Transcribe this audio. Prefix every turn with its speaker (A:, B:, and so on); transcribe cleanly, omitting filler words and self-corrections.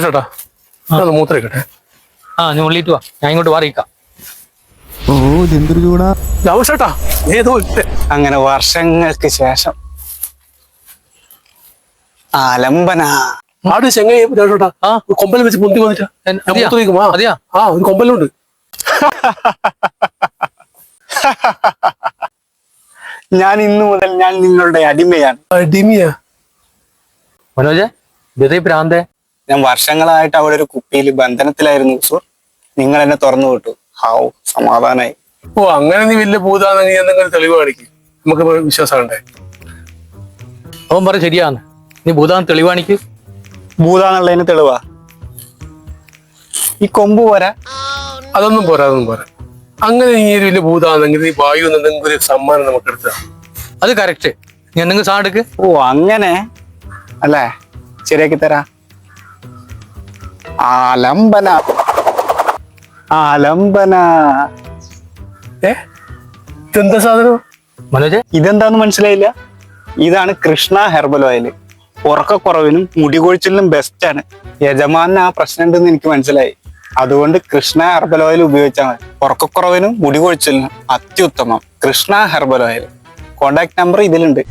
A: ചേട്ടാ മൂത്രയിക്കട്ടെ.
B: നീ ഉള്ളിട്ട് വാ, ഞാൻ ഇങ്ങോട്ട് മാറിയിക്കാം.
C: ഓ ഇതെന്തൊരു ചൂടാ.
A: ചേട്ടാ ഏതോ ഇട്ട്
D: അങ്ങനെ വർഷങ്ങൾക്ക് ശേഷം ആലംബന
A: ആട് ചെങ്ങായി ചേട്ടാ കൊമ്പലം വെച്ച് പൊന്തി വന്നിട്ടാ
B: അതെയാ?
A: ഒരു കൊമ്പലുണ്ട്.
D: ഞാൻ ഇന്നു മുതൽ ഞാൻ നിങ്ങളുടെ അടിമയാണ്.
A: അടിമിയാ?
B: മനോജ് ഇതേ പ്രാന്തേ.
D: ഞാൻ വർഷങ്ങളായിട്ട് അവിടെ ഒരു കുപ്പിയിൽ ബന്ധനത്തിലായിരുന്നു സൂർ. നിങ്ങൾ എന്നെ തുറന്നു വിട്ടു. ഹാവ് സമാധാനായി.
A: ഓ അങ്ങനെ നീ വലിയ ഭൂതാണെങ്കിൽ എന്തെങ്കിലും തെളിവ് കാണിക്കും, നമുക്ക് വിശ്വാസം ഉണ്ടേ.
B: അവൻ പറ ശരിയാന്ന്. നീ ഭൂതാന്ന് തെളിവാണിക്ക്.
D: ഭൂതാന്നുള്ളതിന് തെളിവാ ഈ കൊമ്പ് പോരാ?
A: അതൊന്നും പോരാ. അങ്ങനെ നീ ഒരു വലിയ ഭൂതാണെങ്കിൽ നീ വായു എന്തെങ്കിലും ഒരു സമ്മാനം നമുക്ക് എടുത്താ.
B: അത് കറക്റ്റ്. നീ എന്തെങ്കിലും സാധനം എടുക്ക്.
D: ഓ അങ്ങനെ അല്ലേ, ശരിയാക്കി തരാ. ആലംബന ആലംബന.
A: ഇതെന്താ സാധനം
B: മനോജ്?
D: ഇതെന്താന്ന് മനസ്സിലായില്ല? ഇതാണ് കൃഷ്ണ ഹെർബൽ ഓയിൽ. ഉറക്കക്കുറവിനും മുടികൊഴിച്ചിലിനും ബെസ്റ്റ് ആണ്. യജമാനന് ആ പ്രശ്നം ഉണ്ടെന്ന് എനിക്ക് മനസ്സിലായി. അതുകൊണ്ട് കൃഷ്ണ ഹെർബൽ ഓയിൽ ഉപയോഗിച്ചാൽ മതി. ഉറക്കക്കുറവിനും മുടികൊഴിച്ചിലിനും അത്യുത്തമം Krishna herbal oil. Contact number ഇതിലുണ്ട്.